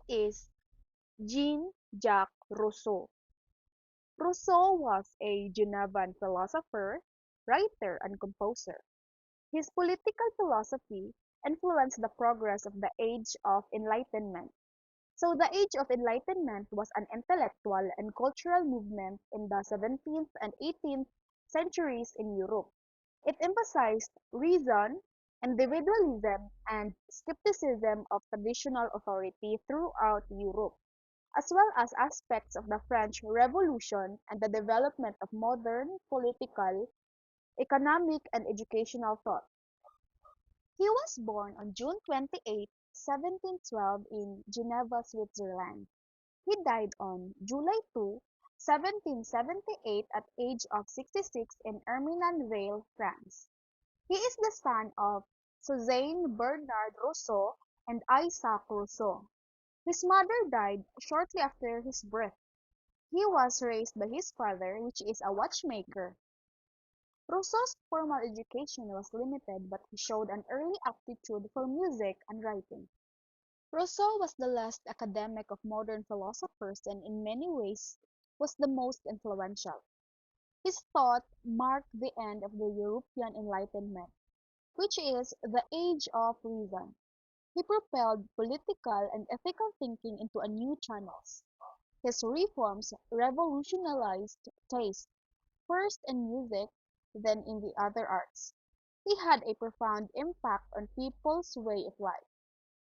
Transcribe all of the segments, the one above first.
is Jean-Jacques Rousseau? Rousseau was a Genevan philosopher, writer, and composer. His political philosophy influenced the progress of the Age of Enlightenment. So the Age of Enlightenment was an intellectual and cultural movement in the 17th and 18th centuries in Europe. It emphasized reason, individualism, and skepticism of traditional authority throughout Europe, as well as aspects of the French Revolution and the development of modern political, economic, and educational thought. He was born on June 28, 1712 in Geneva, Switzerland. He died on July 2, 1778 at age of 66 in Ermenonville, France. He is the son of Suzanne Bernard Rousseau and Isaac Rousseau. His mother died shortly after his birth. He was raised by his father, which is a watchmaker. Rousseau's formal education was limited, but he showed an early aptitude for music and writing. Rousseau was the last academic of modern philosophers and in many ways was the most influential. His thought marked the end of the European Enlightenment, which is the age of reason. He propelled political and ethical thinking into a new channels. His reforms revolutionized taste, first in music, then in the other arts. He had a profound impact on people's way of life.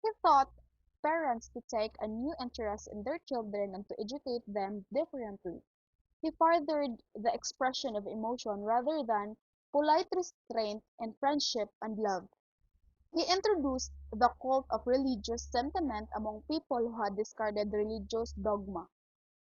He taught parents to take a new interest in their children and to educate them differently. He furthered the expression of emotion rather than polite restraint in friendship and love. He introduced the cult of religious sentiment among people who had discarded religious dogma.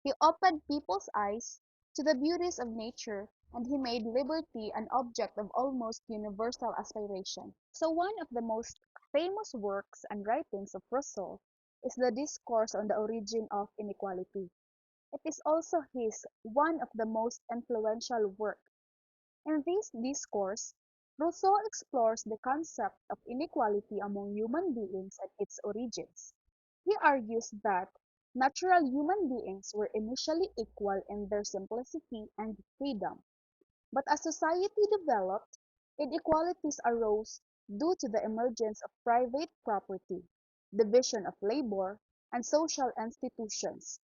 He opened people's eyes to the beauties of nature, and he made liberty an object of almost universal aspiration. So one of the most famous works and writings of Rousseau is the Discourse on the Origin of Inequality. It is also his one of the most influential work. In this discourse, Rousseau explores the concept of inequality among human beings and its origins. He argues that natural human beings were initially equal in their simplicity and freedom, but as society developed, inequalities arose due to the emergence of private property, division of labor, and social institutions.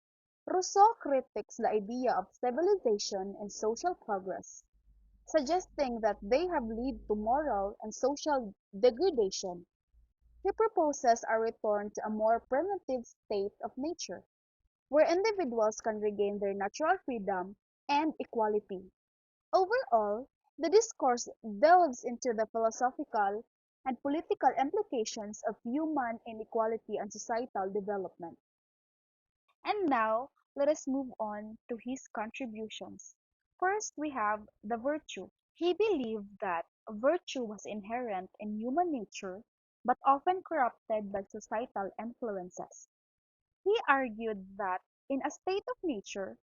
Rousseau critiques the idea of civilization and social progress, suggesting that they have led to moral and social degradation. He proposes a return to a more primitive state of nature, where individuals can regain their natural freedom and equality. Overall, the discourse delves into the philosophical and political implications of human inequality and societal development. And now, let us move on to his contributions. First, we have the virtue. He believed that virtue was inherent in human nature but often corrupted by societal influences. He argued that in a state of nature,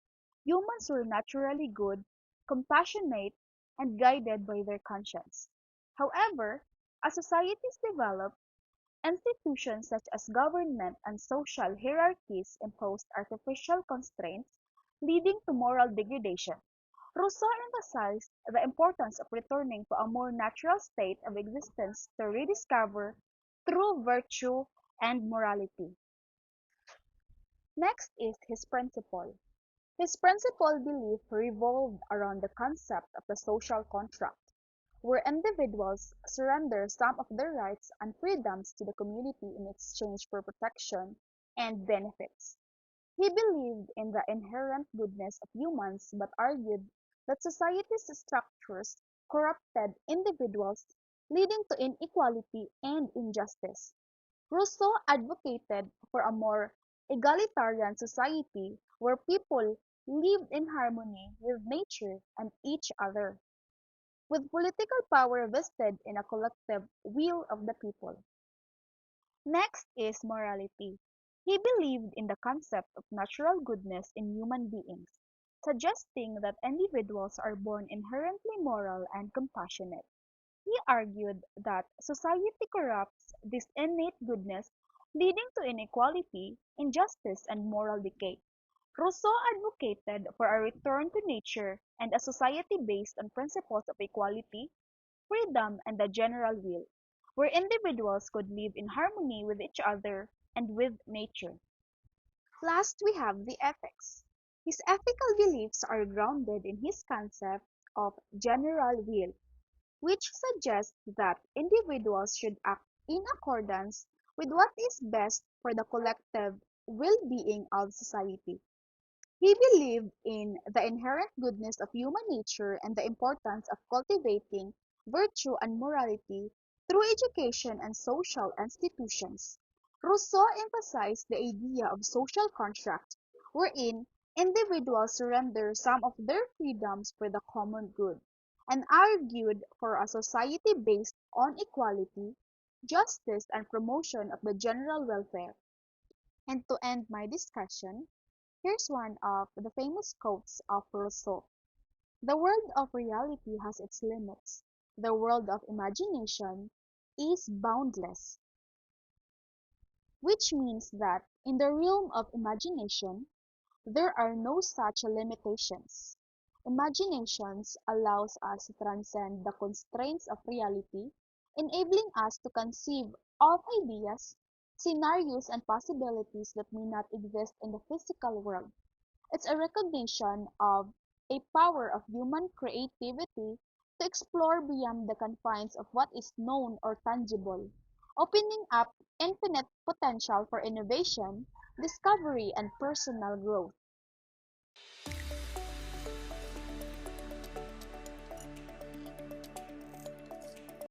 humans were naturally good, compassionate, and guided by their conscience. However, as societies developed, institutions such as government and social hierarchies imposed artificial constraints, leading to moral degradation. Rousseau emphasized the importance of returning to a more natural state of existence to rediscover true virtue and morality. Next is his principle. His principal belief revolved around the concept of the social contract, where individuals surrender some of their rights and freedoms to the community in exchange for protection and benefits. He believed in the inherent goodness of humans but argued that society's structures corrupted individuals, leading to inequality and injustice. Rousseau advocated for a more egalitarian society where people lived in harmony with nature and each other, with political power vested in a collective will of the people. Next is morality. He believed in the concept of natural goodness in human beings, suggesting that individuals are born inherently moral and compassionate. He argued that society corrupts this innate goodness, leading to inequality, injustice, and moral decay. Rousseau advocated for a return to nature and a society based on principles of equality, freedom, and the general will, where individuals could live in harmony with each other and with nature. Last, we have the ethics. His ethical beliefs are grounded in his concept of general will, which suggests that individuals should act in accordance with what is best for the collective well-being of society. He believed in the inherent goodness of human nature and the importance of cultivating virtue and morality through education and social institutions. Rousseau emphasized the idea of social contract, wherein individuals surrender some of their freedoms for the common good, and argued for a society based on equality, justice, and promotion of the general welfare. And to end my discussion, here's one of the famous quotes of Rousseau: "The world of reality has its limits. The world of imagination is boundless," which means that in the realm of imagination, there are no such limitations. Imagination allows us to transcend the constraints of reality, enabling us to conceive of ideas, scenarios, and possibilities that may not exist in the physical world. It's a recognition of a power of human creativity to explore beyond the confines of what is known or tangible, opening up infinite potential for innovation, discovery, and personal growth.